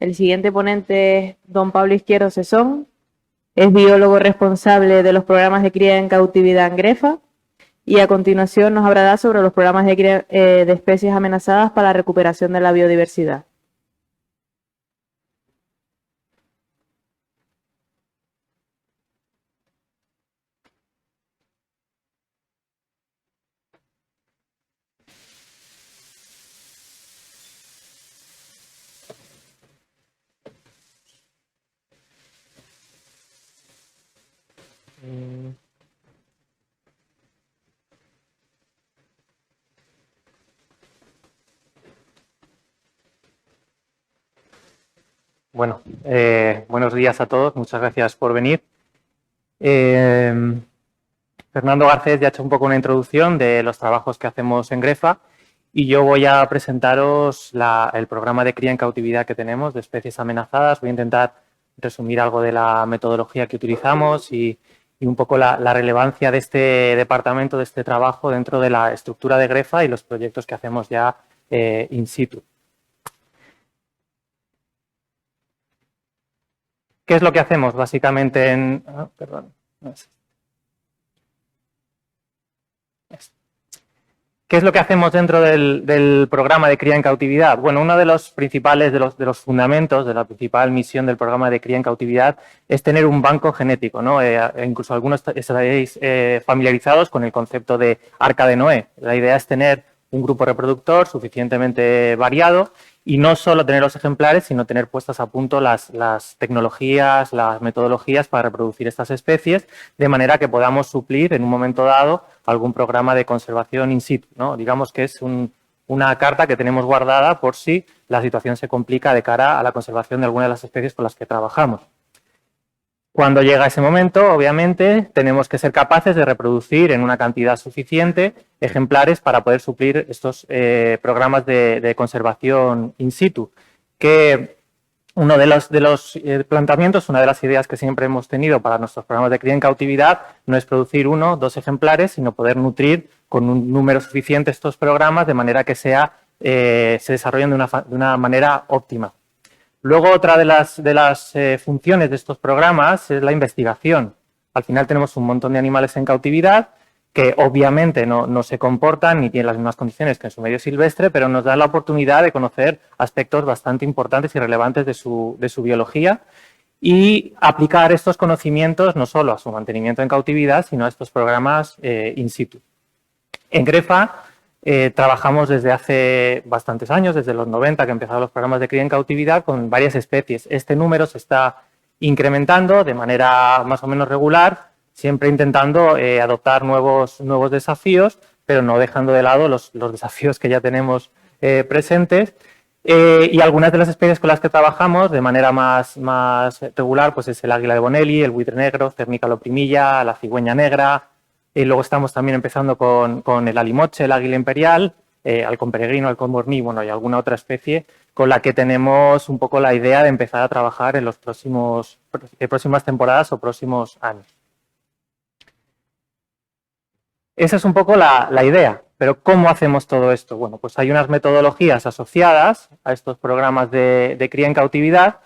El siguiente ponente es don Pablo Izquierdo Sesón, es biólogo responsable de los programas de cría en cautividad en Grefa y a continuación nos hablará sobre los programas de cría de especies amenazadas para la recuperación de la biodiversidad. Bueno, buenos días a todos, muchas gracias por venir. Fernando Garcés ya ha hecho un poco una introducción de los trabajos que hacemos en Grefa y yo voy a presentaros el programa de cría en cautividad que tenemos de especies amenazadas. Voy a intentar resumir algo de la metodología que utilizamos y un poco la relevancia de este departamento, de este trabajo dentro de la estructura de Grefa y los proyectos que hacemos ya in situ. ¿Qué es lo que hacemos básicamente en... Oh, perdón, no es. ¿Qué es lo que hacemos dentro del programa de cría en cautividad? Bueno, uno de los principales, de los fundamentos, de la principal misión del programa de cría en cautividad es tener un banco genético, ¿no? Incluso algunos estaréis familiarizados con el concepto de Arca de Noé. La idea es tener un grupo reproductor suficientemente variado y no solo tener los ejemplares, sino tener puestas a punto las tecnologías, las metodologías para reproducir estas especies, de manera que podamos suplir en un momento dado algún programa de conservación in situ, ¿no? Digamos que es una carta que tenemos guardada por si la situación se complica de cara a la conservación de alguna de las especies con las que trabajamos. Cuando llega ese momento, obviamente, tenemos que ser capaces de reproducir en una cantidad suficiente ejemplares para poder suplir estos programas de conservación in situ. Que uno de los planteamientos, una de las ideas que siempre hemos tenido para nuestros programas de cría en cautividad no es producir 1 o 2 ejemplares, sino poder nutrir con un número suficiente estos programas de manera que se desarrollen de una manera óptima. Luego, otra de las funciones de estos programas es la investigación. Al final tenemos un montón de animales en cautividad que obviamente no se comportan ni tienen las mismas condiciones que en su medio silvestre, pero nos dan la oportunidad de conocer aspectos bastante importantes y relevantes de su biología y aplicar estos conocimientos no solo a su mantenimiento en cautividad, sino a estos programas in situ. En Grefa trabajamos desde hace bastantes años, desde los 90 que empezaron los programas de cría en cautividad con varias especies. Este número se está incrementando de manera más o menos regular, siempre intentando adoptar nuevos desafíos, pero no dejando de lado los desafíos que ya tenemos presentes. Y algunas de las especies con las que trabajamos de manera más regular pues es el águila de Bonelli, el buitre negro, Cernica loprimilla, la cigüeña negra. Y luego estamos también empezando con el alimoche, el águila imperial, halcón peregrino, halcón borní, bueno, y alguna otra especie con la que tenemos un poco la idea de empezar a trabajar en las próximas temporadas o próximos años. Esa es un poco la idea, pero ¿cómo hacemos todo esto? Bueno, pues hay unas metodologías asociadas a estos programas de cría en cautividad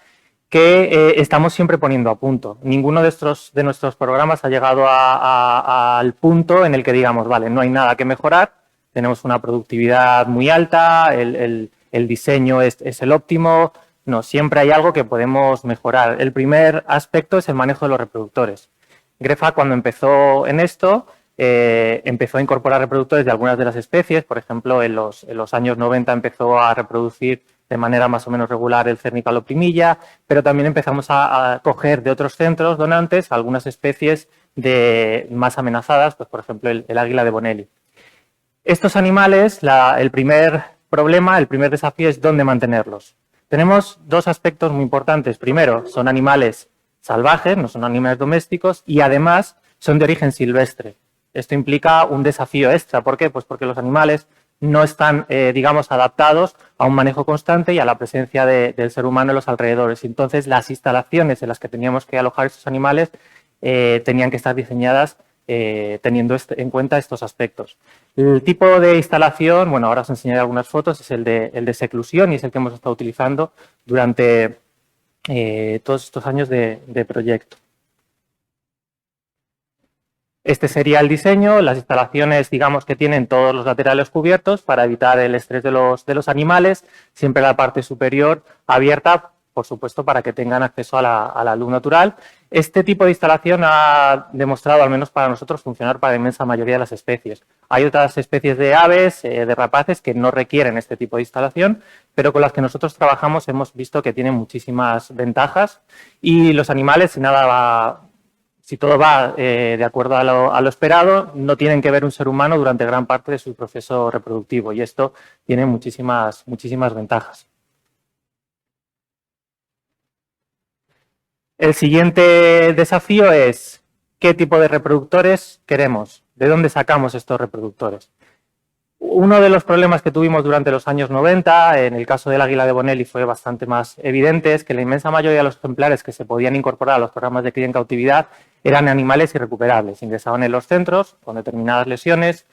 que estamos siempre poniendo a punto. Ninguno de nuestros programas ha llegado al punto en el que digamos, vale, no hay nada que mejorar, tenemos una productividad muy alta, el diseño es el óptimo. No, siempre hay algo que podemos mejorar. El primer aspecto es el manejo de los reproductores. Grefa, cuando empezó en esto, empezó a incorporar reproductores de algunas de las especies. Por ejemplo, en los años 90 empezó a reproducir de manera más o menos regular el Cernica loprimilla, pero también empezamos a coger de otros centros donantes algunas especies más amenazadas, pues por ejemplo el águila de Bonelli. Estos animales, el primer problema, el primer desafío es dónde mantenerlos. Tenemos dos aspectos muy importantes. Primero, son animales salvajes, no son animales domésticos, y además son de origen silvestre. Esto implica un desafío extra. ¿Por qué? Pues porque los animales no están, digamos, adaptados a un manejo constante y a la presencia del ser humano en los alrededores. Entonces, las instalaciones en las que teníamos que alojar estos animales tenían que estar diseñadas teniendo en cuenta estos aspectos. El tipo de instalación, bueno, ahora os enseñaré algunas fotos, es el de seclusión y es el que hemos estado utilizando durante todos estos años de proyecto. Este sería el diseño, las instalaciones, digamos, que tienen todos los laterales cubiertos para evitar el estrés de los animales, siempre la parte superior abierta, por supuesto, para que tengan acceso a la luz natural. Este tipo de instalación ha demostrado, al menos para nosotros, funcionar para la inmensa mayoría de las especies. Hay otras especies de aves, de rapaces, que no requieren este tipo de instalación, pero con las que nosotros trabajamos hemos visto que tienen muchísimas ventajas y los animales, si todo va de acuerdo a lo esperado, no tienen que ver un ser humano durante gran parte de su proceso reproductivo y esto tiene muchísimas ventajas. El siguiente desafío es ¿qué tipo de reproductores queremos? ¿De dónde sacamos estos reproductores? Uno de los problemas que tuvimos durante los años 90, en el caso del águila de Bonelli fue bastante más evidente, es que la inmensa mayoría de los ejemplares que se podían incorporar a los programas de cría en cautividad eran animales irrecuperables. Ingresaban en los centros con determinadas lesiones,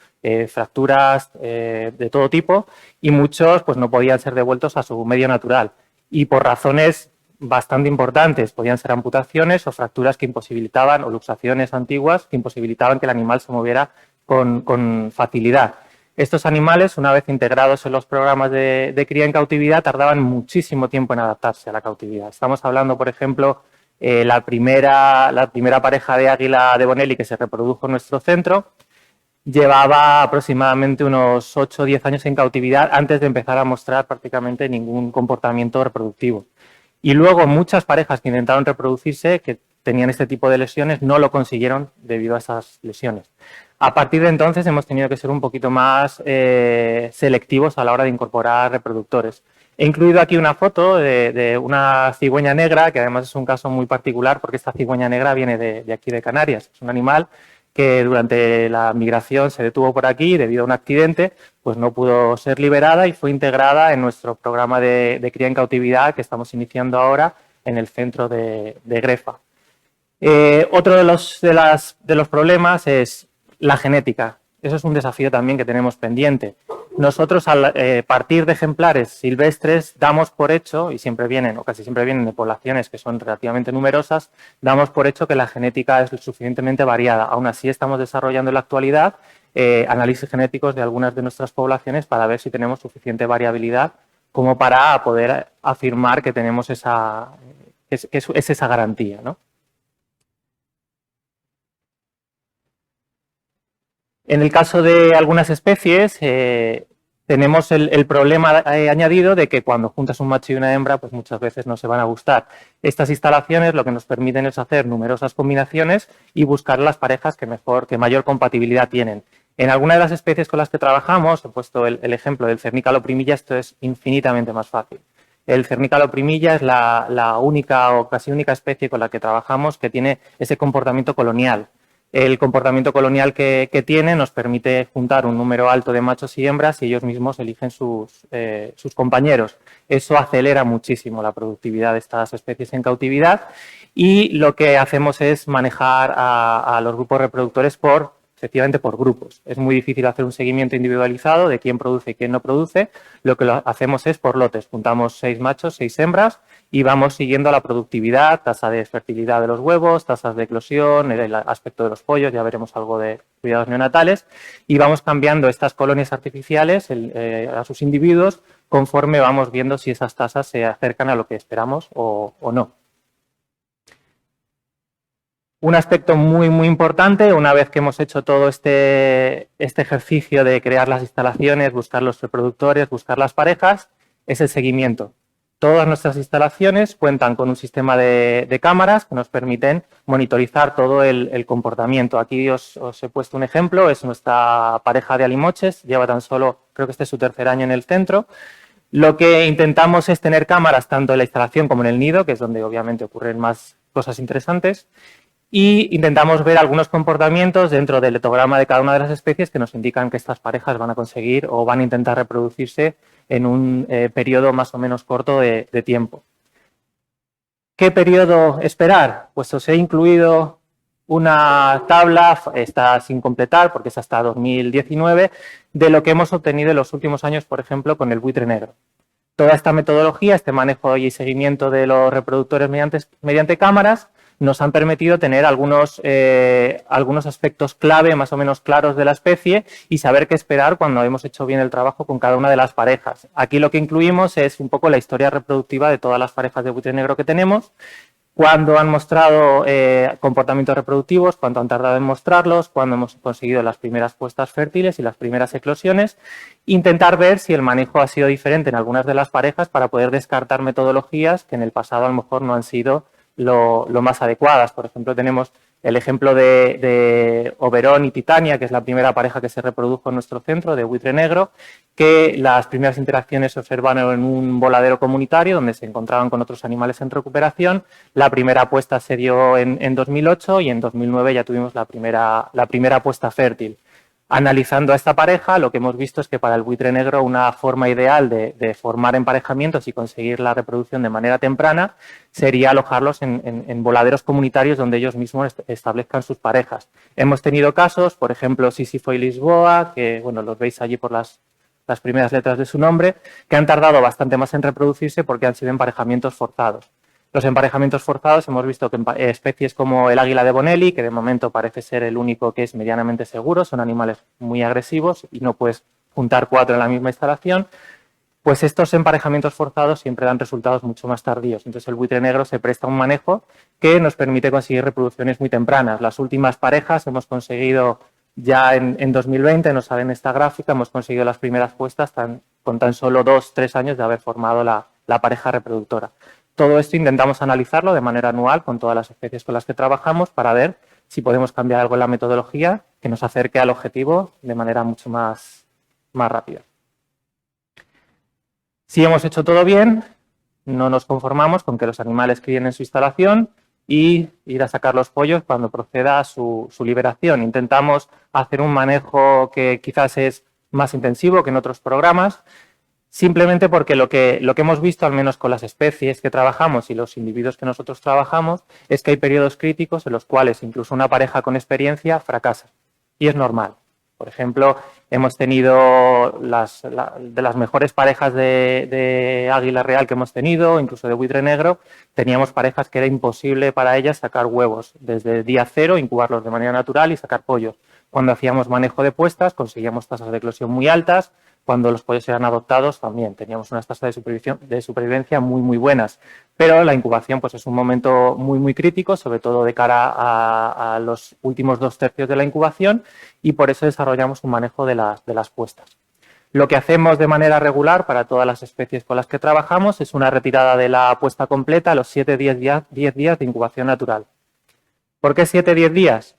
fracturas de todo tipo y muchos pues, no podían ser devueltos a su medio natural. Y por razones bastante importantes, podían ser amputaciones o fracturas que imposibilitaban, o luxaciones antiguas que imposibilitaban que el animal se moviera con facilidad. Estos animales, una vez integrados en los programas de cría en cautividad, tardaban muchísimo tiempo en adaptarse a la cautividad. Estamos hablando, por ejemplo, la primera pareja de águila de Bonelli que se reprodujo en nuestro centro llevaba aproximadamente unos 8 o 10 años en cautividad antes de empezar a mostrar prácticamente ningún comportamiento reproductivo. Y luego muchas parejas que intentaron reproducirse, que tenían este tipo de lesiones, no lo consiguieron debido a esas lesiones. A partir de entonces hemos tenido que ser un poquito más selectivos a la hora de incorporar reproductores. He incluido aquí una foto de una cigüeña negra, que además es un caso muy particular porque esta cigüeña negra viene de aquí de Canarias. Es un animal que durante la migración se detuvo por aquí debido a un accidente, pues no pudo ser liberada y fue integrada en nuestro programa de cría en cautividad que estamos iniciando ahora en el centro de Grefa. Otro de los problemas es la genética. Eso es un desafío también que tenemos pendiente. Nosotros, al partir de ejemplares silvestres, damos por hecho, y siempre vienen, o casi siempre vienen de poblaciones que son relativamente numerosas, damos por hecho que la genética es suficientemente variada. Aún así, estamos desarrollando en la actualidad análisis genéticos de algunas de nuestras poblaciones para ver si tenemos suficiente variabilidad como para poder afirmar que tenemos es esa garantía, ¿no? En el caso de algunas especies, tenemos el problema añadido de que cuando juntas un macho y una hembra, pues muchas veces no se van a gustar. Estas instalaciones lo que nos permiten es hacer numerosas combinaciones y buscar las parejas que mayor compatibilidad tienen. En algunas de las especies con las que trabajamos, he puesto el ejemplo del cernícalo primilla, esto es infinitamente más fácil. El cernícalo primilla es la única o casi única especie con la que trabajamos que tiene ese comportamiento colonial. El comportamiento colonial que tiene nos permite juntar un número alto de machos y hembras y ellos mismos eligen sus compañeros. Eso acelera muchísimo la productividad de estas especies en cautividad y lo que hacemos es manejar a los grupos reproductores efectivamente por grupos. Es muy difícil hacer un seguimiento individualizado de quién produce y quién no produce. Lo que hacemos es por lotes. Juntamos 6 machos, 6 hembras y vamos siguiendo la productividad, tasa de fertilidad de los huevos, tasas de eclosión, el aspecto de los pollos, ya veremos algo de cuidados neonatales, y vamos cambiando estas colonias artificiales a sus individuos conforme vamos viendo si esas tasas se acercan a lo que esperamos o no. Un aspecto muy, muy importante, una vez que hemos hecho todo este ejercicio de crear las instalaciones, buscar los reproductores, buscar las parejas, es el seguimiento. Todas nuestras instalaciones cuentan con un sistema de cámaras que nos permiten monitorizar todo el comportamiento. Aquí os he puesto un ejemplo, es nuestra pareja de alimoches, lleva tan solo, creo que este es su 3er año en el centro. Lo que intentamos es tener cámaras tanto en la instalación como en el nido, que es donde obviamente ocurren más cosas interesantes, y intentamos ver algunos comportamientos dentro del etograma de cada una de las especies que nos indican que estas parejas van a conseguir o van a intentar reproducirse en un periodo más o menos corto de tiempo. ¿Qué periodo esperar? Pues os he incluido una tabla, está sin completar porque es hasta 2019, de lo que hemos obtenido en los últimos años, por ejemplo, con el buitre negro. Toda esta metodología, este manejo y seguimiento de los reproductores mediante cámaras, nos han permitido tener algunos aspectos clave, más o menos claros de la especie y saber qué esperar cuando hemos hecho bien el trabajo con cada una de las parejas. Aquí lo que incluimos es un poco la historia reproductiva de todas las parejas de buitre negro que tenemos, cuándo han mostrado comportamientos reproductivos, cuánto han tardado en mostrarlos, cuándo hemos conseguido las primeras puestas fértiles y las primeras eclosiones, intentar ver si el manejo ha sido diferente en algunas de las parejas para poder descartar metodologías que en el pasado a lo mejor no han sido lo más adecuadas. Por ejemplo, tenemos el ejemplo de Oberón y Titania, que es la primera pareja que se reprodujo en nuestro centro de buitre negro, que las primeras interacciones se observaron en un voladero comunitario donde se encontraban con otros animales en recuperación. La primera puesta se dio en 2008 y en 2009 ya tuvimos la primera puesta fértil. Analizando a esta pareja, lo que hemos visto es que para el buitre negro una forma ideal de formar emparejamientos y conseguir la reproducción de manera temprana sería alojarlos en voladeros comunitarios donde ellos mismos establezcan sus parejas. Hemos tenido casos, por ejemplo, Sísifo y Lisboa, que bueno, los veis allí por las primeras letras de su nombre, que han tardado bastante más en reproducirse porque han sido emparejamientos forzados. Los emparejamientos forzados hemos visto que especies como el águila de Bonelli, que de momento parece ser el único que es medianamente seguro, son animales muy agresivos y no puedes juntar 4 en la misma instalación, pues estos emparejamientos forzados siempre dan resultados mucho más tardíos. Entonces el buitre negro se presta a un manejo que nos permite conseguir reproducciones muy tempranas. Las últimas parejas hemos conseguido ya en 2020, nos sale en esta gráfica, hemos conseguido las primeras puestas con tan solo 2-3 años de haber formado la pareja reproductora. Todo esto intentamos analizarlo de manera anual con todas las especies con las que trabajamos para ver si podemos cambiar algo en la metodología que nos acerque al objetivo de manera mucho más rápida. Si hemos hecho todo bien, no nos conformamos con que los animales críen en su instalación y ir a sacar los pollos cuando proceda a su liberación. Intentamos hacer un manejo que quizás es más intensivo que en otros programas, simplemente porque lo que hemos visto, al menos con las especies que trabajamos y los individuos que nosotros trabajamos, es que hay periodos críticos en los cuales incluso una pareja con experiencia fracasa. Y es normal. Por ejemplo, hemos tenido de las mejores parejas de águila real que hemos tenido, incluso de buitre negro, teníamos parejas que era imposible para ellas sacar huevos desde el día 0, incubarlos de manera natural y sacar pollos. Cuando hacíamos manejo de puestas conseguíamos tasas de eclosión muy altas. Cuando los pollos eran adoptados también teníamos unas tasas de supervivencia muy buenas. Pero la incubación pues, es un momento muy crítico, sobre todo de cara a los últimos 2/3 de la incubación, y por eso desarrollamos un manejo de las puestas. Lo que hacemos de manera regular para todas las especies con las que trabajamos es una retirada de la puesta completa a los 7-10 días de incubación natural. ¿Por qué 7-10 días?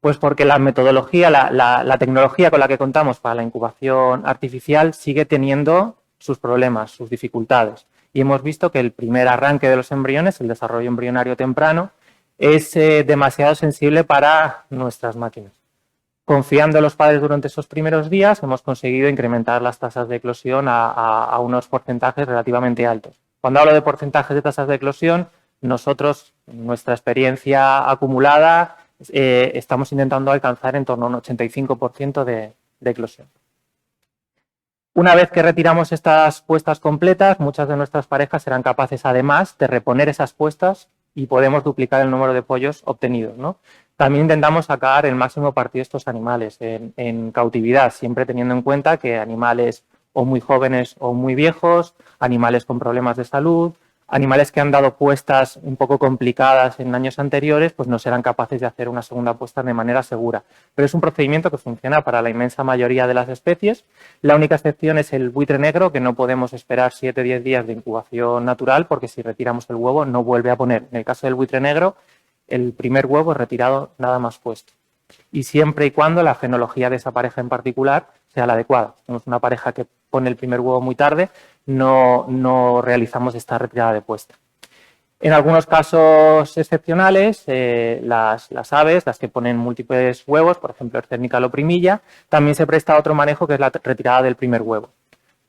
Pues porque la metodología, la tecnología con la que contamos para la incubación artificial sigue teniendo sus problemas, sus dificultades. Y hemos visto que el primer arranque de los embriones, el desarrollo embrionario temprano, es demasiado sensible para nuestras máquinas. Confiando en los padres durante esos primeros días, hemos conseguido incrementar las tasas de eclosión a unos porcentajes relativamente altos. Cuando hablo de porcentajes de tasas de eclosión, nosotros, nuestra experiencia acumulada, estamos intentando alcanzar en torno a un 85% de eclosión. Una vez que retiramos estas puestas completas, muchas de nuestras parejas serán capaces además de reponer esas puestas y podemos duplicar el número de pollos obtenidos, ¿no? También intentamos sacar el máximo partido de estos animales en cautividad, siempre teniendo en cuenta que animales o muy jóvenes o muy viejos, animales con problemas de salud, animales que han dado puestas un poco complicadas en años anteriores, pues no serán capaces de hacer una segunda puesta de manera segura. Pero es un procedimiento que funciona para la inmensa mayoría de las especies. La única excepción es el buitre negro, que no podemos esperar 7-10 días de incubación natural, porque si retiramos el huevo no vuelve a poner. En el caso del buitre negro, el primer huevo es retirado nada más puesto. Y siempre y cuando la fenología de esa pareja en particular sea la adecuada. Tenemos una pareja que pone el primer huevo muy tarde, no realizamos esta retirada de puesta. En algunos casos excepcionales, las aves, las que ponen múltiples huevos, por ejemplo, Ercernica loprimilla, también se presta a otro manejo que es la retirada del primer huevo.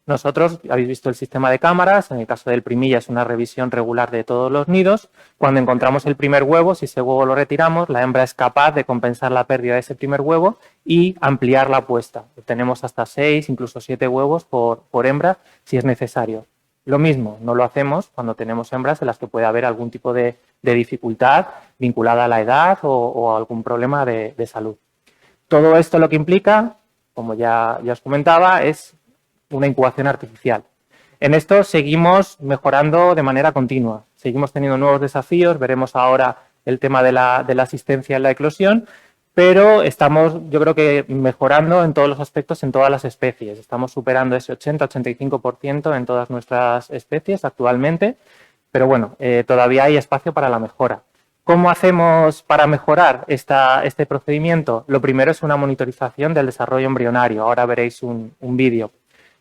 Nosotros, habéis visto el sistema de cámaras, en el caso del primilla es una revisión regular de todos los nidos. Cuando encontramos el primer huevo, si ese huevo lo retiramos, la hembra es capaz de compensar la pérdida de ese primer huevo y ampliar la puesta. Tenemos hasta 6, incluso 7 huevos por hembra si es necesario. Lo mismo, no lo hacemos cuando tenemos hembras en las que puede haber algún tipo de dificultad vinculada a la edad o algún problema de salud. Todo esto lo que implica, como ya os comentaba, es una incubación artificial. En esto seguimos mejorando de manera continua, seguimos teniendo nuevos desafíos, veremos ahora el tema de la asistencia en la eclosión, pero estamos, yo creo que mejorando en todos los aspectos en todas las especies. Estamos superando ese 80-85% en todas nuestras especies actualmente, pero bueno, todavía hay espacio para la mejora. ¿Cómo hacemos para mejorar este procedimiento? Lo primero es una monitorización del desarrollo embrionario. Ahora veréis un vídeo.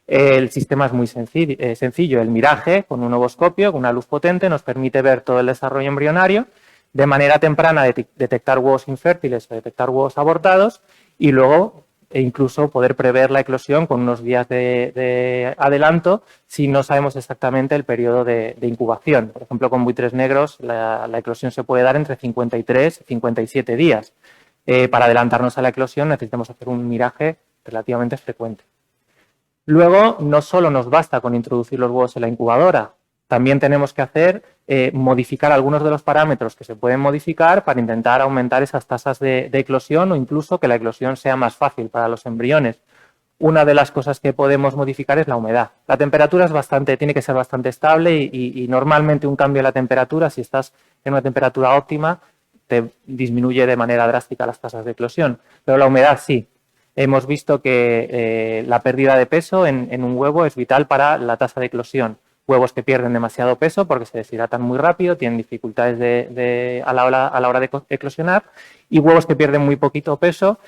El sistema es muy sencillo. El miraje con un ovoscopio, con una luz potente, nos permite ver todo el desarrollo embrionario, de manera temprana detectar huevos infértiles o detectar huevos abortados y luego incluso poder prever la eclosión con unos días de adelanto si no sabemos exactamente el periodo de incubación. Por ejemplo, con buitres negros la eclosión se puede dar entre 53 y 57 días. Para adelantarnos a la eclosión necesitamos hacer un miraje relativamente frecuente. Luego, no solo nos basta con introducir los huevos en la incubadora, también tenemos que modificar algunos de los parámetros que se pueden modificar para intentar aumentar esas tasas de eclosión o incluso que la eclosión sea más fácil para los embriones. Una de las cosas que podemos modificar es la humedad. La temperatura tiene que ser bastante estable y normalmente un cambio en la temperatura, si estás en una temperatura óptima, te disminuye de manera drástica las tasas de eclosión. Pero la humedad sí. Hemos visto que la pérdida de peso en un huevo es vital para la tasa de eclosión. Huevos que pierden demasiado peso porque se deshidratan muy rápido, tienen dificultades a la hora de eclosionar, y huevos que pierden muy poquito peso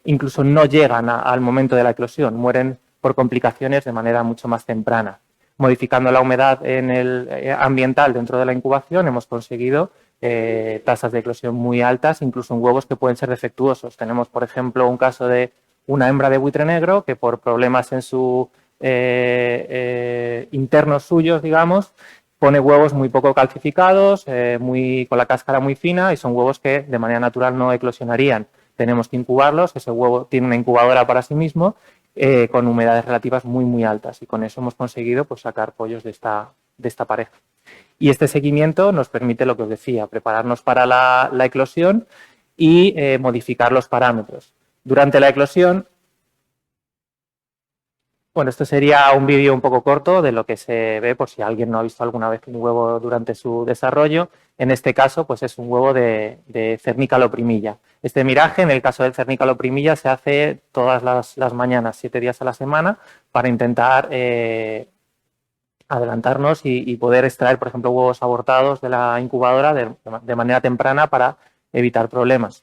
incluso no llegan al momento de la eclosión, mueren por complicaciones de manera mucho más temprana. Modificando la humedad en el ambiental dentro de la incubación hemos conseguido tasas de eclosión muy altas, incluso en huevos que pueden ser defectuosos. Tenemos, por ejemplo, un caso de una hembra de buitre negro que por problemas en su internos suyos, digamos, pone huevos muy poco calcificados, con la cáscara muy fina, y son huevos que de manera natural no eclosionarían. Tenemos que incubarlos, ese huevo tiene una incubadora para sí mismo, con humedades relativas muy, muy altas, y con eso hemos conseguido pues, sacar pollos de esta pareja. Y este seguimiento nos permite lo que os decía, prepararnos para la eclosión y modificar los parámetros. Durante la eclosión, bueno, esto sería un vídeo un poco corto de lo que se ve por si alguien no ha visto alguna vez un huevo durante su desarrollo. En este caso, pues es un huevo de cernícalo primilla. Este miraje, en el caso del cernícalo primilla, se hace todas las mañanas, 7 días a la semana, para intentar adelantarnos y poder extraer, por ejemplo, huevos abortados de la incubadora de manera temprana para evitar problemas.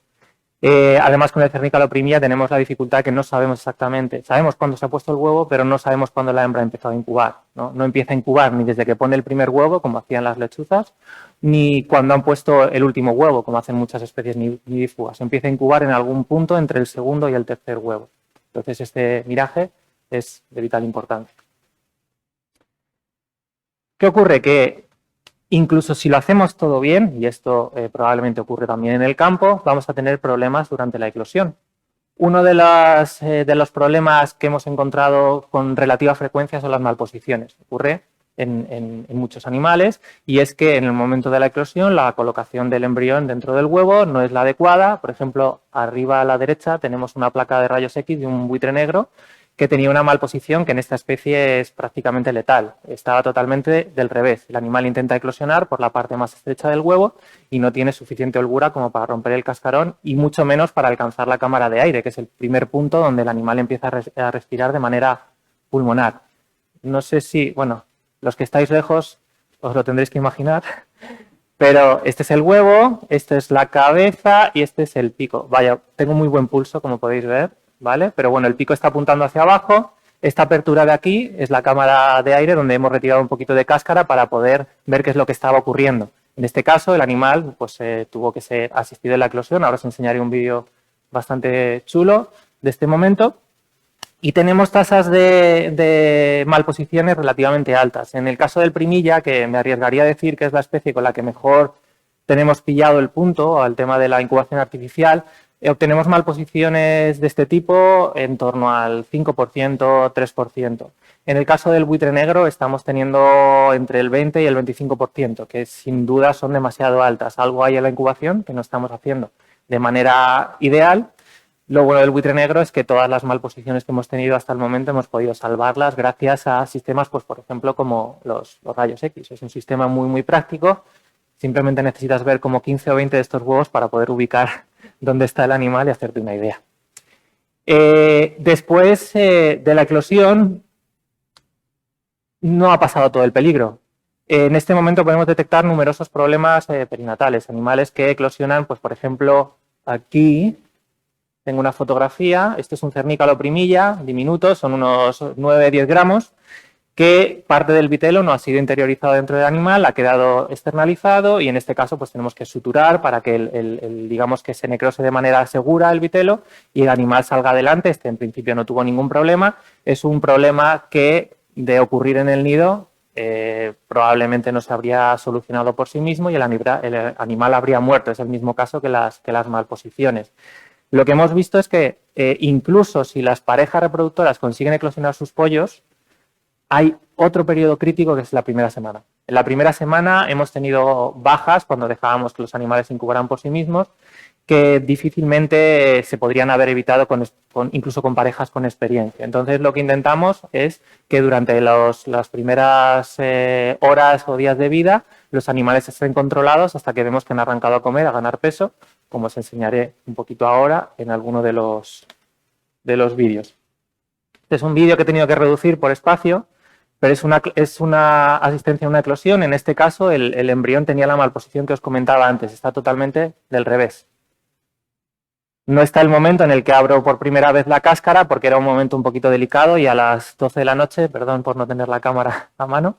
Además, con el cernícalo primilla tenemos la dificultad que no sabemos exactamente. Sabemos cuándo se ha puesto el huevo, pero no sabemos cuándo la hembra ha empezado a incubar. No empieza a incubar ni desde que pone el primer huevo, como hacían las lechuzas, ni cuando han puesto el último huevo, como hacen muchas especies nidífugas. Empieza a incubar en algún punto entre el segundo y el tercer huevo. Entonces, este miraje es de vital importancia. ¿Qué ocurre? Que incluso si lo hacemos todo bien, y esto probablemente ocurre también en el campo, vamos a tener problemas durante la eclosión. Uno de los problemas que hemos encontrado con relativa frecuencia son las malposiciones. Ocurre en muchos animales, y es que en el momento de la eclosión la colocación del embrión dentro del huevo no es la adecuada. Por ejemplo, arriba a la derecha tenemos una placa de rayos X de un buitre negro que tenía una malposición que en esta especie es prácticamente letal. Estaba totalmente del revés. El animal intenta eclosionar por la parte más estrecha del huevo y no tiene suficiente holgura como para romper el cascarón y mucho menos para alcanzar la cámara de aire, que es el primer punto donde el animal empieza a respirar de manera pulmonar. No sé si, bueno, los que estáis lejos os lo tendréis que imaginar, pero este es el huevo, esta es la cabeza y este es el pico. Vaya, tengo muy buen pulso, como podéis ver, ¿vale? Pero bueno, el pico está apuntando hacia abajo. Esta apertura de aquí es la cámara de aire donde hemos retirado un poquito de cáscara para poder ver qué es lo que estaba ocurriendo. En este caso, el animal pues, tuvo que ser asistido en la eclosión. Ahora os enseñaré un vídeo bastante chulo de este momento. Y tenemos tasas de malposiciones relativamente altas. En el caso del primilla, que me arriesgaría a decir que es la especie con la que mejor tenemos pillado el punto al tema de la incubación artificial, obtenemos malposiciones de este tipo en torno al 5%, 3%. En el caso del buitre negro estamos teniendo entre el 20 y el 25%, que sin duda son demasiado altas. Algo hay en la incubación que no estamos haciendo de manera ideal. Lo bueno del buitre negro es que todas las malposiciones que hemos tenido hasta el momento hemos podido salvarlas gracias a sistemas, pues por ejemplo, como los rayos X. Es un sistema muy, muy práctico. Simplemente necesitas ver como 15 o 20 de estos huevos para poder ubicar dónde está el animal y hacerte una idea. Después de la eclosión, no ha pasado todo el peligro. En este momento podemos detectar numerosos problemas perinatales, animales que eclosionan, pues por ejemplo, aquí tengo una fotografía, este es un cernícalo primilla, diminuto, son unos 9-10 gramos, que parte del vitelo no ha sido interiorizado dentro del animal, ha quedado externalizado y en este caso pues tenemos que suturar para que digamos que se necrose de manera segura el vitelo y el animal salga adelante. Este en principio no tuvo ningún problema, es un problema que de ocurrir en el nido probablemente no se habría solucionado por sí mismo y el animal habría muerto. Es el mismo caso que las malposiciones. Lo que hemos visto es que incluso si las parejas reproductoras consiguen eclosionar sus pollos, hay otro periodo crítico que es la primera semana. En la primera semana hemos tenido bajas cuando dejábamos que los animales se incubaran por sí mismos, que difícilmente se podrían haber evitado incluso con parejas con experiencia. Entonces lo que intentamos es que durante las primeras horas o días de vida los animales estén controlados hasta que vemos que han arrancado a comer, a ganar peso, como os enseñaré un poquito ahora en alguno de los vídeos. Este es un vídeo que he tenido que reducir por espacio, pero es una asistencia a una eclosión. En este caso el embrión tenía la malposición que os comentaba antes, está totalmente del revés. No está el momento en el que abro por primera vez la cáscara porque era un momento un poquito delicado y a las 12 de la noche, perdón por no tener la cámara a mano,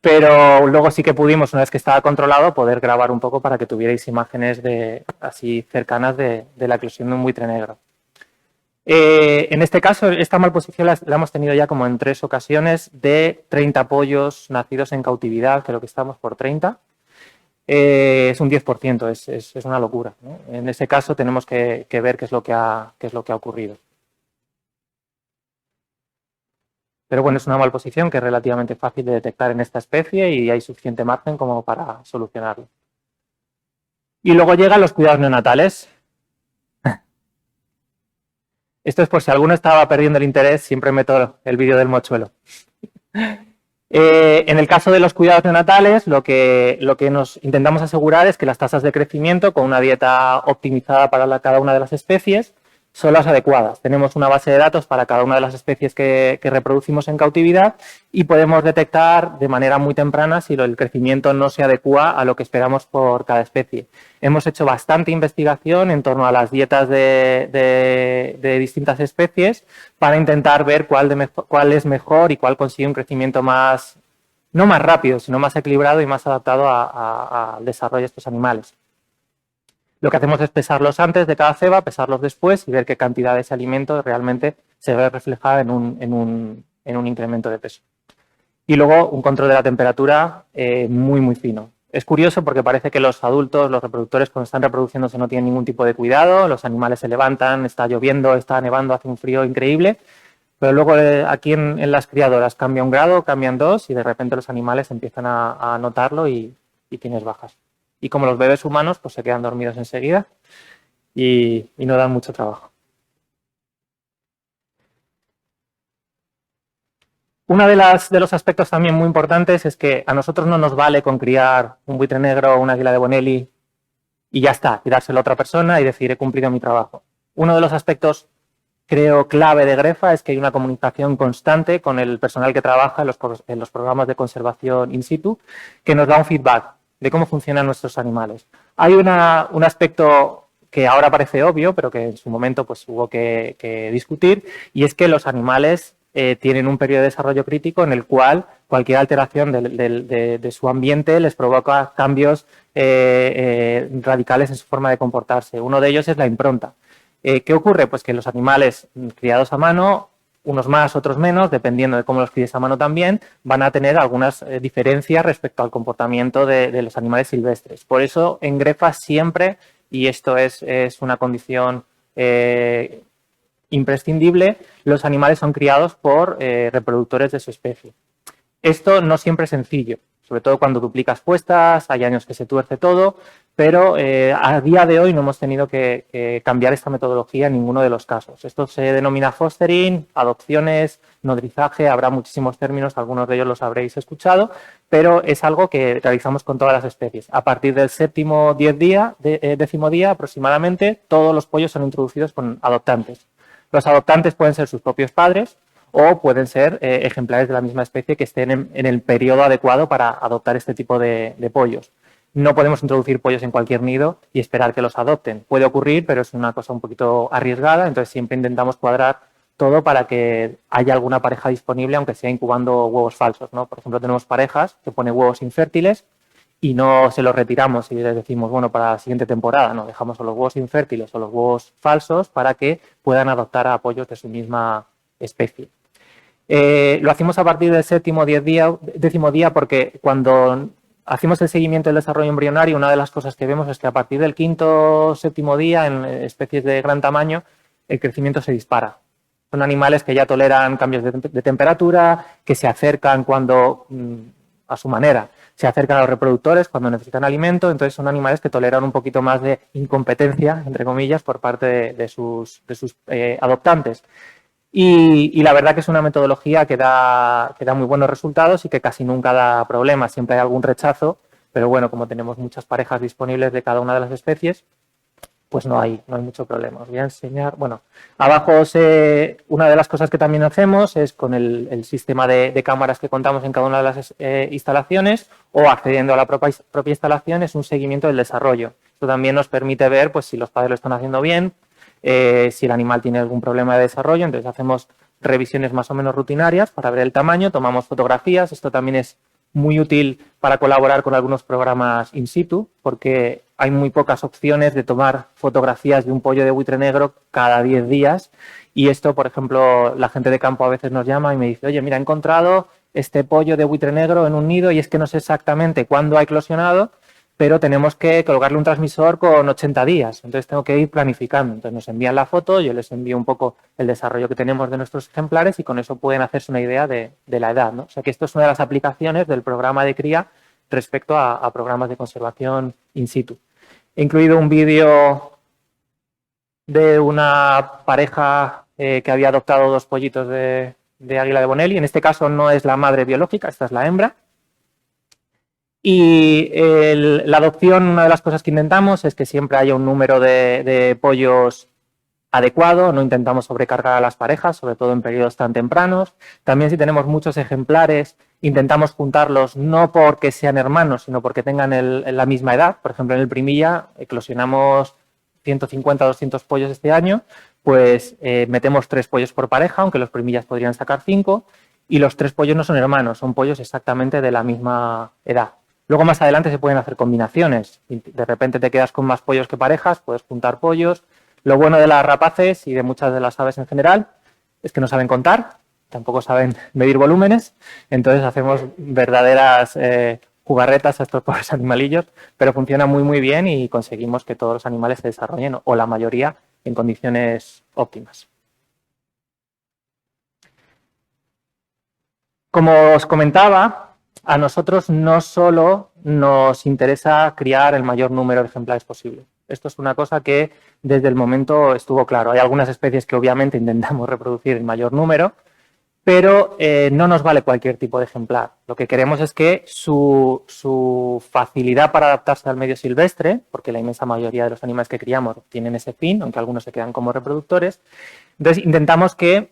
pero luego sí que pudimos, una vez que estaba controlado, poder grabar un poco para que tuvierais imágenes así cercanas de la eclosión de un buitre negro. En este caso, esta malposición la hemos tenido ya como en 3 ocasiones de 30 pollos nacidos en cautividad, creo que estamos por 30. Es un 10%, es una locura, ¿no? En ese caso tenemos que ver qué es lo que ha ocurrido. Pero bueno, es una malposición que es relativamente fácil de detectar en esta especie y hay suficiente margen como para solucionarlo. Y luego llegan los cuidados neonatales. Esto es por si alguno estaba perdiendo el interés, siempre meto el vídeo del mochuelo. En el caso de los cuidados neonatales, lo que nos intentamos asegurar es que las tasas de crecimiento, con una dieta optimizada para cada una de las especies, son las adecuadas. Tenemos una base de datos para cada una de las especies que reproducimos en cautividad y podemos detectar de manera muy temprana si el crecimiento no se adecua a lo que esperamos por cada especie. Hemos hecho bastante investigación en torno a las dietas de distintas especies para intentar ver cuál es mejor y cuál consigue un crecimiento más, no más rápido, sino más equilibrado y más adaptado al desarrollo de estos animales. Lo que hacemos es pesarlos antes de cada ceba, pesarlos después y ver qué cantidad de ese alimento realmente se ve reflejada en un incremento de peso. Y luego un control de la temperatura muy, muy fino. Es curioso porque parece que los adultos, los reproductores, cuando están reproduciéndose no tienen ningún tipo de cuidado, los animales se levantan, está lloviendo, está nevando, hace un frío increíble, pero luego aquí en las criadoras cambia 1 grado, cambian 2 y de repente los animales empiezan a notarlo y tienes bajas. Y como los bebés humanos, pues se quedan dormidos enseguida y no dan mucho trabajo. Uno de los aspectos también muy importantes es que a nosotros no nos vale con criar un buitre negro o un águila de Bonelli y ya está, y dárselo a otra persona y decir he cumplido mi trabajo. Uno de los aspectos, creo, clave de GREFA es que hay una comunicación constante con el personal que trabaja en los programas de conservación in situ que nos da un feedback de cómo funcionan nuestros animales. Hay un aspecto que ahora parece obvio, pero que en su momento pues, hubo que discutir, y es que los animales tienen un periodo de desarrollo crítico en el cual cualquier alteración de su ambiente les provoca cambios radicales en su forma de comportarse. Uno de ellos es la impronta. ¿Qué ocurre? Pues que los animales criados a mano unos más, otros menos, dependiendo de cómo los críes a mano también, van a tener algunas diferencias respecto al comportamiento de los animales silvestres. Por eso, en Grefa siempre, y esto es una condición imprescindible, los animales son criados por reproductores de su especie. Esto no siempre es sencillo, sobre todo cuando duplicas puestas, hay años que se tuerce todo, pero a día de hoy no hemos tenido que cambiar esta metodología en ninguno de los casos. Esto se denomina fostering, adopciones, nodrizaje, habrá muchísimos términos, algunos de ellos los habréis escuchado, pero es algo que realizamos con todas las especies. A partir del décimo día aproximadamente, todos los pollos son introducidos con adoptantes. Los adoptantes pueden ser sus propios padres o pueden ser ejemplares de la misma especie que estén en el periodo adecuado para adoptar este tipo de pollos. No podemos introducir pollos en cualquier nido y esperar que los adopten. Puede ocurrir, pero es una cosa un poquito arriesgada, entonces siempre intentamos cuadrar todo para que haya alguna pareja disponible, aunque sea incubando huevos falsos, ¿no? Por ejemplo, tenemos parejas que ponen huevos infértiles y no se los retiramos y les decimos, bueno, para la siguiente temporada, no, dejamos o los huevos infértiles o los huevos falsos para que puedan adoptar a pollos de su misma especie. Lo hacemos a partir del décimo día porque cuando hacemos el seguimiento del desarrollo embrionario, una de las cosas que vemos es que a partir del quinto, séptimo día, en especies de gran tamaño, el crecimiento se dispara. Son animales que ya toleran cambios de temperatura, que se acercan cuando, a su manera, se acercan a los reproductores cuando necesitan alimento, entonces son animales que toleran un poquito más de incompetencia, entre comillas, por parte de sus adoptantes. Y la verdad que es una metodología que da muy buenos resultados y que casi nunca da problemas. Siempre hay algún rechazo, pero bueno, como tenemos muchas parejas disponibles de cada una de las especies, pues no hay mucho problema. Os voy a enseñar, bueno, abajo una de las cosas que también hacemos es con el sistema de cámaras que contamos en cada una de las instalaciones o accediendo a la propia instalación, es un seguimiento del desarrollo. Esto también nos permite ver pues, si los padres lo están haciendo bien, si el animal tiene algún problema de desarrollo, entonces hacemos revisiones más o menos rutinarias para ver el tamaño, tomamos fotografías, esto también es muy útil para colaborar con algunos programas in situ, porque hay muy pocas opciones de tomar fotografías de un pollo de buitre negro cada 10 días y esto, por ejemplo, la gente de campo a veces nos llama y me dice, oye, mira, he encontrado este pollo de buitre negro en un nido y es que no sé exactamente cuándo ha eclosionado, pero tenemos que colgarle un transmisor con 80 días, entonces tengo que ir planificando. Entonces nos envían la foto, yo les envío un poco el desarrollo que tenemos de nuestros ejemplares y con eso pueden hacerse una idea de la edad, ¿no? O sea que esto es una de las aplicaciones del programa de cría respecto a programas de conservación in situ. He incluido un vídeo de una pareja que había adoptado 2 pollitos de águila de Bonelli, en este caso no es la madre biológica, esta es la hembra. Y la adopción, una de las cosas que intentamos es que siempre haya un número de pollos adecuado, no intentamos sobrecargar a las parejas, sobre todo en periodos tan tempranos. También si tenemos muchos ejemplares, intentamos juntarlos no porque sean hermanos, sino porque tengan la misma edad. Por ejemplo, en el primilla eclosionamos 150 o 200 pollos este año, pues metemos 3 pollos por pareja, aunque los primillas podrían sacar 5, y los 3 pollos no son hermanos, son pollos exactamente de la misma edad. Luego más adelante se pueden hacer combinaciones. De repente te quedas con más pollos que parejas, puedes juntar pollos. Lo bueno de las rapaces y de muchas de las aves en general es que no saben contar, tampoco saben medir volúmenes, entonces hacemos verdaderas jugarretas a estos pobres animalillos, pero funciona muy bien y conseguimos que todos los animales se desarrollen, o la mayoría, en condiciones óptimas. Como os comentaba, a nosotros no solo nos interesa criar el mayor número de ejemplares posible. Esto es una cosa que desde el momento estuvo claro. Hay algunas especies que obviamente intentamos reproducir el mayor número, pero no nos vale cualquier tipo de ejemplar. Lo que queremos es que su facilidad para adaptarse al medio silvestre, porque la inmensa mayoría de los animales que criamos tienen ese fin, aunque algunos se quedan como reproductores, entonces intentamos que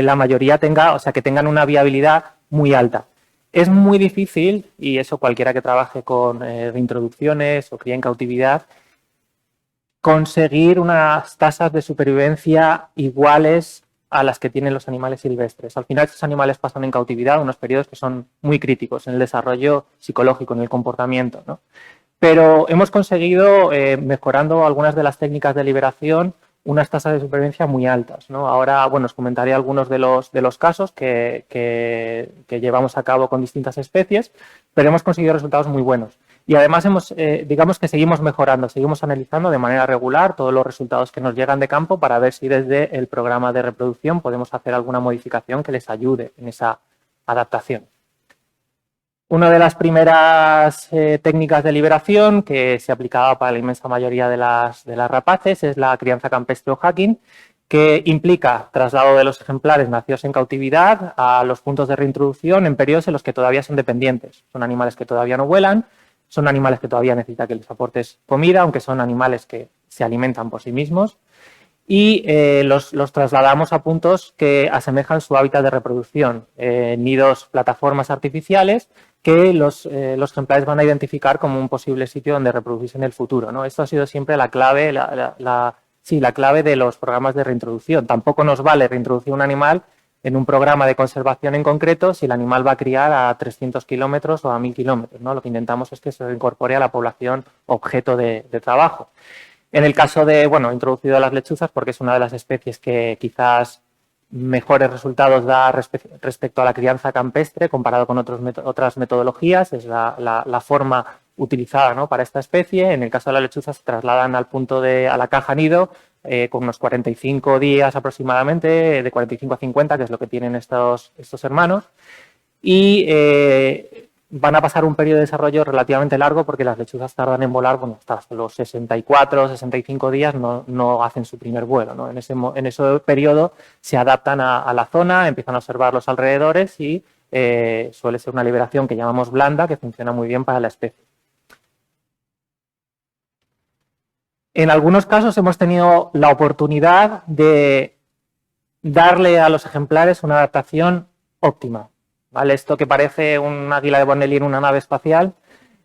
la mayoría que tengan una viabilidad muy alta. Es muy difícil, y eso cualquiera que trabaje con reintroducciones o cría en cautividad, conseguir unas tasas de supervivencia iguales a las que tienen los animales silvestres. Al final, estos animales pasan en cautividad unos periodos que son muy críticos en el desarrollo psicológico, en el comportamiento, ¿no? Pero hemos conseguido, mejorando algunas de las técnicas de liberación, unas tasas de supervivencia muy altas, ¿no? Ahora, bueno, os comentaré algunos de los casos que llevamos a cabo con distintas especies, pero hemos conseguido resultados muy buenos. Y además digamos que seguimos mejorando, seguimos analizando de manera regular todos los resultados que nos llegan de campo para ver si desde el programa de reproducción podemos hacer alguna modificación que les ayude en esa adaptación. Una de las primeras técnicas de liberación que se aplicaba para la inmensa mayoría de las rapaces es la crianza campestre o hacking, que implica traslado de los ejemplares nacidos en cautividad a los puntos de reintroducción en periodos en los que todavía son dependientes. Son animales que todavía no vuelan, son animales que todavía necesitan que les aportes comida, aunque son animales que se alimentan por sí mismos, y los trasladamos a puntos que asemejan su hábitat de reproducción, nidos, plataformas artificiales que los ejemplares van a identificar como un posible sitio donde reproducirse en el futuro, ¿no? Esto ha sido siempre la clave, la clave de los programas de reintroducción. Tampoco nos vale reintroducir un animal en un programa de conservación en concreto si el animal va a criar a 300 kilómetros o a 1000 kilómetros, ¿no? Lo que intentamos es que se incorpore a la población objeto de trabajo. En el caso de, bueno, he introducido las lechuzas porque es una de las especies que quizás mejores resultados da respecto a la crianza campestre comparado con otras metodologías. Es la forma utilizada, ¿no?, para esta especie. En el caso de las lechuzas se trasladan a la caja nido con unos 45 días aproximadamente, de 45 a 50, que es lo que tienen estos hermanos. Y van a pasar un periodo de desarrollo relativamente largo porque las lechuzas tardan en volar, bueno, hasta los 64, 65 días no hacen su primer vuelo, ¿no? En ese periodo se adaptan a la zona, empiezan a observar los alrededores y suele ser una liberación que llamamos blanda, que funciona muy bien para la especie. En algunos casos hemos tenido la oportunidad de darle a los ejemplares una adaptación óptima, ¿vale? Esto que parece un águila de Bonelli en una nave espacial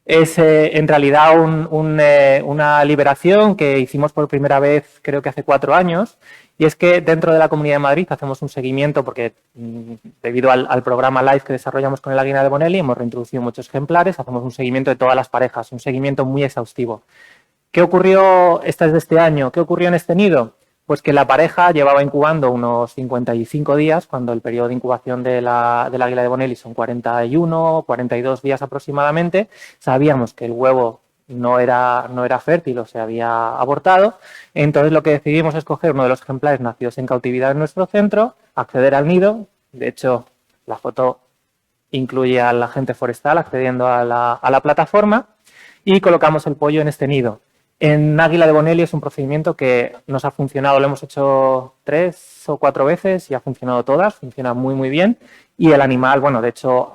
es en realidad una liberación que hicimos por primera vez, creo que hace 4 años, y es que dentro de la Comunidad de Madrid hacemos un seguimiento porque debido al programa LIFE que desarrollamos con el águila de Bonelli hemos reintroducido muchos ejemplares, hacemos un seguimiento de todas las parejas, un seguimiento muy exhaustivo. ¿Qué ocurrió? Esta es de este año. ¿Qué ocurrió en este nido? Pues que la pareja llevaba incubando unos 55 días, cuando el periodo de incubación del águila de Bonelli son 41, 42 días aproximadamente. Sabíamos que el huevo no era fértil o se había abortado. Entonces lo que decidimos es coger uno de los ejemplares nacidos en cautividad en nuestro centro, acceder al nido. De hecho, la foto incluye al agente forestal accediendo a la plataforma y colocamos el pollo en este nido. En águila de Bonelli es un procedimiento que nos ha funcionado, lo hemos hecho 3 o 4 veces y ha funcionado todas, funciona muy muy bien. Y el animal, bueno, de hecho,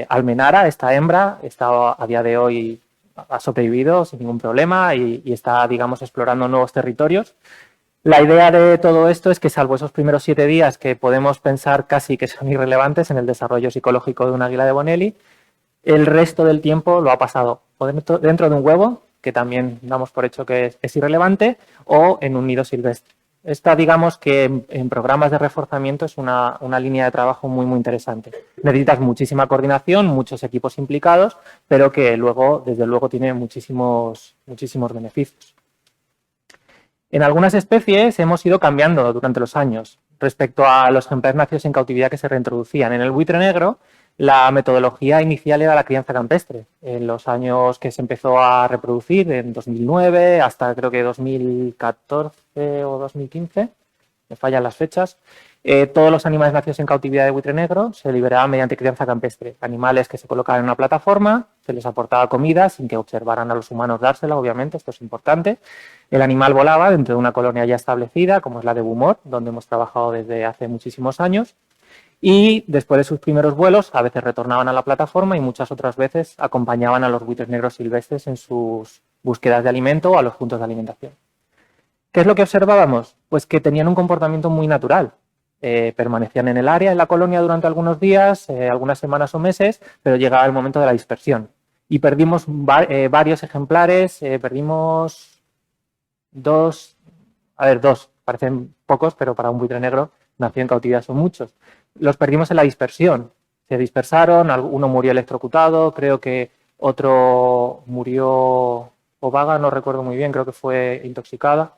Almenara, esta hembra, a día de hoy ha sobrevivido sin ningún problema y está, digamos, explorando nuevos territorios. La idea de todo esto es que, salvo esos primeros 7 días que podemos pensar casi que son irrelevantes en el desarrollo psicológico de un águila de Bonelli, el resto del tiempo lo ha pasado dentro de un huevo, que también damos por hecho que es irrelevante, o en un nido silvestre. Esta, digamos que en programas de reforzamiento es una línea de trabajo muy, muy interesante. Necesitas muchísima coordinación, muchos equipos implicados, pero que luego, desde luego, tiene muchísimos beneficios. En algunas especies hemos ido cambiando durante los años respecto a los ejemplares nacidos en cautividad que se reintroducían. En el buitre negro, la metodología inicial era la crianza campestre. En los años que se empezó a reproducir, en 2009 hasta creo que 2014 o 2015, me fallan las fechas, todos los animales nacidos en cautividad de buitre negro se liberaban mediante crianza campestre. Animales que se colocaban en una plataforma, se les aportaba comida sin que observaran a los humanos dársela, obviamente, esto es importante. El animal volaba dentro de una colonia ya establecida, como es la de Bumor, donde hemos trabajado desde hace muchísimos años. Y después de sus primeros vuelos, a veces retornaban a la plataforma y muchas otras veces acompañaban a los buitres negros silvestres en sus búsquedas de alimento o a los puntos de alimentación. ¿Qué es lo que observábamos? Pues que tenían un comportamiento muy natural. Permanecían en el área, en la colonia, durante algunos días, algunas semanas o meses, pero llegaba el momento de la dispersión. Y perdimos varios ejemplares, perdimos 2, parecen pocos, pero para un buitre negro nacido en cautividad son muchos. Los perdimos en la dispersión. Se dispersaron, uno murió electrocutado, creo que otro murió ovaga, no recuerdo muy bien, creo que fue intoxicada.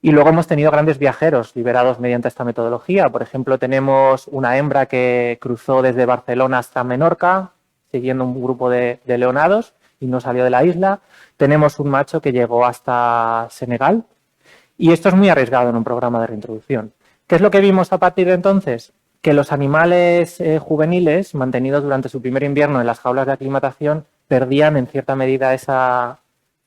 Y luego hemos tenido grandes viajeros liberados mediante esta metodología. Por ejemplo, tenemos una hembra que cruzó desde Barcelona hasta Menorca, siguiendo un grupo de leonados y no salió de la isla. Tenemos un macho que llegó hasta Senegal. Y esto es muy arriesgado en un programa de reintroducción. ¿Qué es lo que vimos a partir de entonces? Que los animales juveniles, mantenidos durante su primer invierno en las jaulas de aclimatación, perdían en cierta medida esa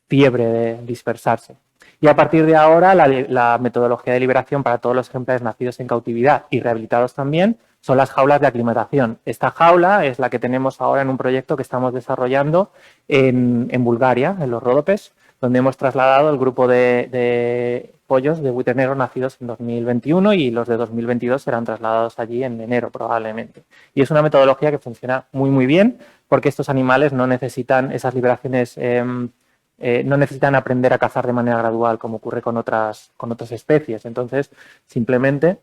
fiebre de dispersarse. Y a partir de ahora, la metodología de liberación para todos los ejemplares nacidos en cautividad y rehabilitados también son las jaulas de aclimatación. Esta jaula es la que tenemos ahora en un proyecto que estamos desarrollando en Bulgaria, en los Ródopes, donde hemos trasladado el grupo de pollos de buitre negro nacidos en 2021 y los de 2022 serán trasladados allí en enero probablemente. Y es una metodología que funciona muy, muy bien porque estos animales no necesitan esas liberaciones, no necesitan aprender a cazar de manera gradual como ocurre con otras especies. Entonces, simplemente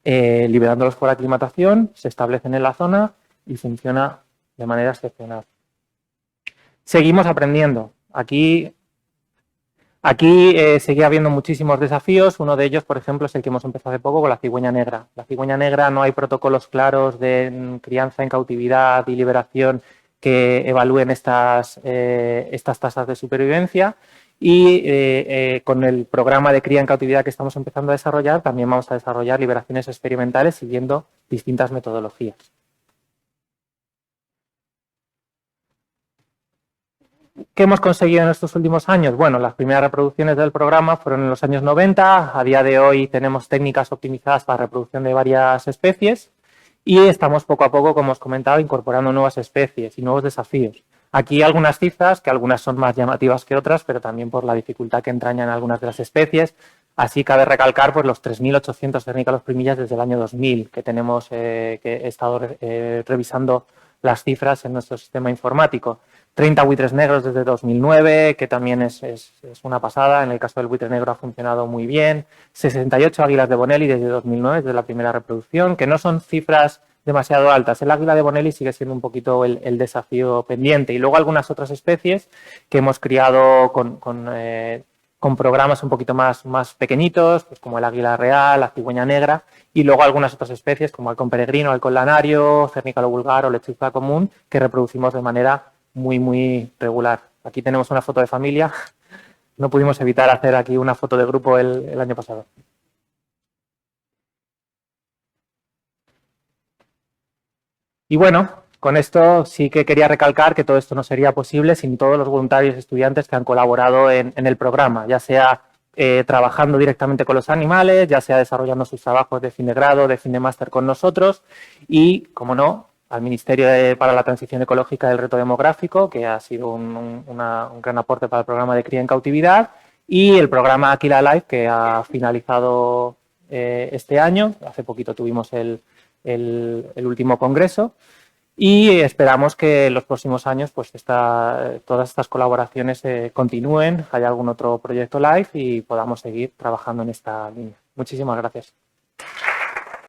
liberándolos por aclimatación, se establecen en la zona y funciona de manera excepcional. Seguimos aprendiendo. Aquí sigue habiendo muchísimos desafíos. Uno de ellos, por ejemplo, es el que hemos empezado hace poco con la cigüeña negra. La cigüeña negra no hay protocolos claros de crianza en cautividad y liberación que evalúen estas tasas de supervivencia. Y con el programa de cría en cautividad que estamos empezando a desarrollar, también vamos a desarrollar liberaciones experimentales siguiendo distintas metodologías. ¿Qué hemos conseguido en estos últimos años? Bueno, las primeras reproducciones del programa fueron en los años 90. A día de hoy tenemos técnicas optimizadas para reproducción de varias especies y estamos poco a poco, como os comentaba, incorporando nuevas especies y nuevos desafíos. Aquí algunas cifras, que algunas son más llamativas que otras, pero también por la dificultad que entrañan algunas de las especies. Así cabe recalcar pues, los 3.800 cernícalos-primillas desde el año 2000, que tenemos que he estado revisando las cifras en nuestro sistema informático. 30 buitres negros desde 2009, que también es una pasada. En el caso del buitre negro ha funcionado muy bien. 68 águilas de Bonelli desde 2009, desde la primera reproducción, que no son cifras demasiado altas. El águila de Bonelli sigue siendo un poquito el desafío pendiente. Y luego algunas otras especies que hemos criado con programas un poquito más pequeñitos, pues como el águila real, la cigüeña negra, y luego algunas otras especies como halcón peregrino, halcón lanario, cernícalo vulgar o lechuza común, que reproducimos de manera muy, muy regular. Aquí tenemos una foto de familia. No pudimos evitar hacer aquí una foto de grupo el año pasado. Y bueno, con esto sí que quería recalcar que todo esto no sería posible sin todos los voluntarios y estudiantes que han colaborado en el programa, ya sea trabajando directamente con los animales, ya sea desarrollando sus trabajos de fin de grado, de fin de máster con nosotros y, como no, al Ministerio para la Transición Ecológica del Reto Demográfico, que ha sido un gran aporte para el programa de cría en cautividad, y el programa Aquila Life, que ha finalizado este año. Hace poquito tuvimos el último congreso y esperamos que en los próximos años pues todas estas colaboraciones continúen, haya algún otro proyecto live y podamos seguir trabajando en esta línea. Muchísimas gracias.